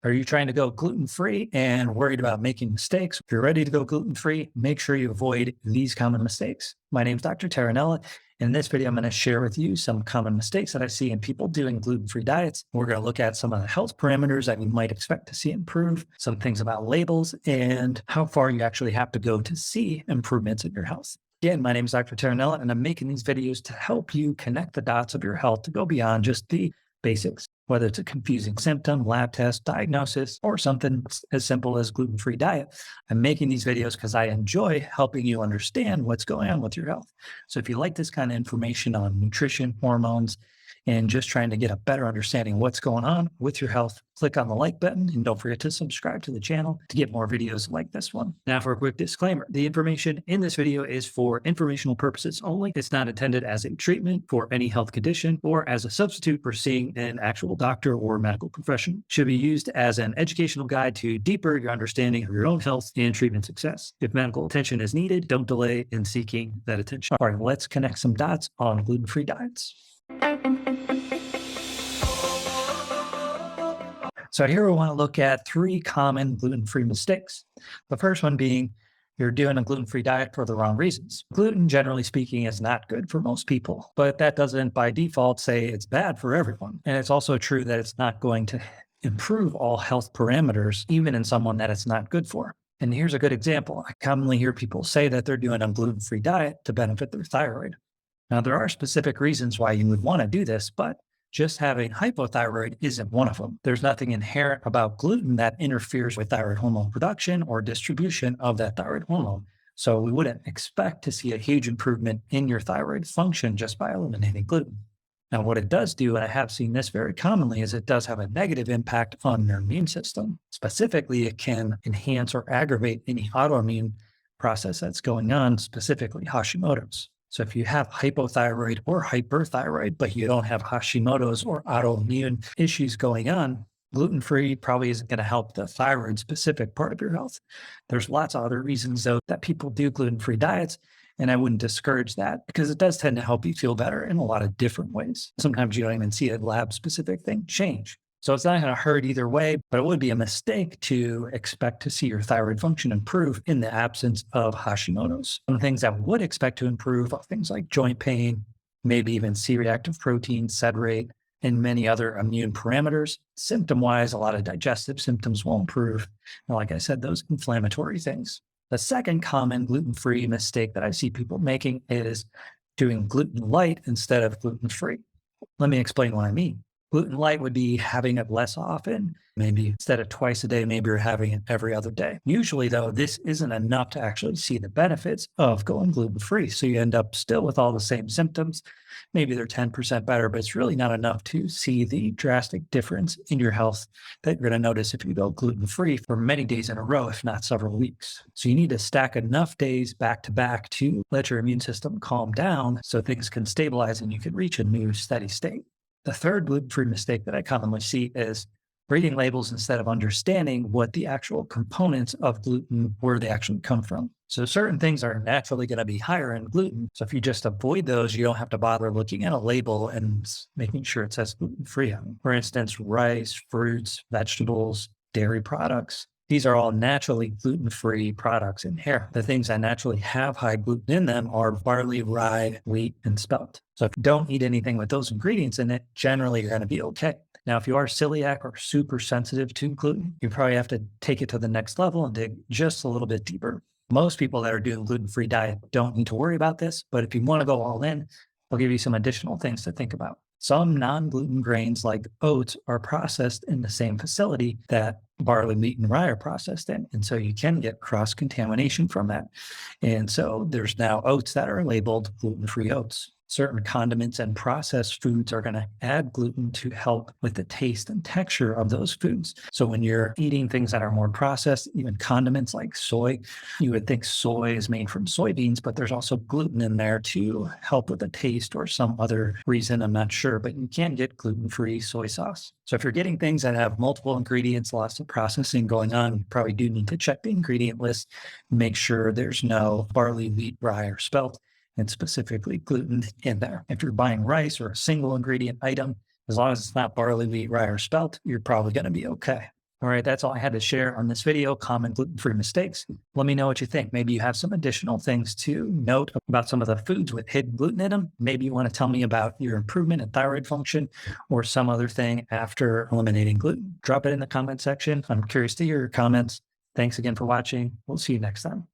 Are you trying to go gluten-free and worried about making mistakes? If you're ready to go gluten-free, make sure you avoid these common mistakes. My name is Dr. Taranella. In this video, I'm going to share with you some common mistakes that I see in people doing gluten-free diets. We're going to look at some of the health parameters that you might expect to see improve, some things about labels, and how far you actually have to go to see improvements in your health. Again, my name is Dr. Taranella, and I'm making these videos to help you connect the dots of your health to go beyond just the basics, whether it's a confusing symptom, lab test, diagnosis, or something as simple as gluten-free diet. I'm making these videos because I enjoy helping you understand what's going on with your health. So if you like this kind of information on nutrition, hormones, and just trying to get a better understanding of what's going on with your health, click on the like button and don't forget to subscribe to the channel to get more videos like this one. Now for a quick disclaimer, the information in this video is for informational purposes only. It's not intended as a treatment for any health condition or as a substitute for seeing an actual doctor or medical professional. It should be used as an educational guide to deeper your understanding of your own health and treatment success. If medical attention is needed, don't delay in seeking that attention. All right, let's connect some dots on gluten-free diets. So here we want to look at 3 common gluten-free mistakes. The first one being you're doing a gluten-free diet for the wrong reasons. Gluten, generally speaking, is not good for most people, but that doesn't by default say it's bad for everyone. And it's also true that it's not going to improve all health parameters, even in someone that it's not good for. And here's a good example. I commonly hear people say that they're doing a gluten-free diet to benefit their thyroid. Now, there are specific reasons why you would want to do this, but just having hypothyroid isn't one of them. There's nothing inherent about gluten that interferes with thyroid hormone production or distribution of that thyroid hormone. So we wouldn't expect to see a huge improvement in your thyroid function just by eliminating gluten. Now, what it does do, and I have seen this very commonly, is it does have a negative impact on your immune system. Specifically, it can enhance or aggravate any autoimmune process that's going on, specifically Hashimoto's. So if you have hypothyroid or hyperthyroid, but you don't have Hashimoto's or autoimmune issues going on, gluten-free probably isn't going to help the thyroid specific part of your health. There's lots of other reasons, though, that people do gluten-free diets, and I wouldn't discourage that because it does tend to help you feel better in a lot of different ways. Sometimes you don't even see a lab-specific thing change. So it's not going to hurt either way, but it would be a mistake to expect to see your thyroid function improve in the absence of Hashimoto's. Some things that would expect to improve are things like joint pain, maybe even C-reactive protein, sed rate, and many other immune parameters. Symptom-wise, a lot of digestive symptoms will improve. And like I said, those inflammatory things. The second common gluten-free mistake that I see people making is doing gluten light instead of gluten-free. Let me explain what I mean. Gluten light would be having it less often, maybe instead of twice a day, maybe you're having it every other day. Usually, though, this isn't enough to actually see the benefits of going gluten-free. So you end up still with all the same symptoms. Maybe they're 10% better, but it's really not enough to see the drastic difference in your health that you're going to notice if you go gluten-free for many days in a row, if not several weeks. So you need to stack enough days back to back to let your immune system calm down so things can stabilize and you can reach a new steady state. The third gluten-free mistake that I commonly see is reading labels instead of understanding what the actual components of gluten, where they actually come from. So certain things are naturally going to be higher in gluten. So if you just avoid those, you don't have to bother looking at a label and making sure it says gluten-free on it. For instance, rice, fruits, vegetables, dairy products. These are all naturally gluten-free products in here. The things that naturally have high gluten in them are barley, rye, wheat, and spelt. So if you don't eat anything with those ingredients in it, generally you're going to be okay. Now, if you are celiac or super sensitive to gluten, you probably have to take it to the next level and dig just a little bit deeper. Most people that are doing gluten-free diet don't need to worry about this, but if you want to go all in, I'll give you some additional things to think about. Some non-gluten grains like oats are processed in the same facility that barley, wheat, and rye are processed in. And so you can get cross-contamination from that. And so there's now oats that are labeled gluten-free oats. Certain condiments and processed foods are going to add gluten to help with the taste and texture of those foods. So when you're eating things that are more processed, even condiments like soy, you would think soy is made from soybeans, but there's also gluten in there to help with the taste or some other reason. I'm not sure, but you can get gluten-free soy sauce. So if you're getting things that have multiple ingredients, lots of processing going on, you probably do need to check the ingredient list, make sure there's no barley, wheat, rye, or spelt, and specifically gluten in there. If you're buying rice or a single ingredient item, as long as it's not barley, wheat, rye, or spelt, you're probably going to be okay. All right, that's all I had to share on this video, common gluten-free mistakes. Let me know what you think. Maybe you have some additional things to note about some of the foods with hidden gluten in them. Maybe you want to tell me about your improvement in thyroid function or some other thing after eliminating gluten. Drop it in the comment section. I'm curious to hear your comments. Thanks again for watching. We'll see you next time.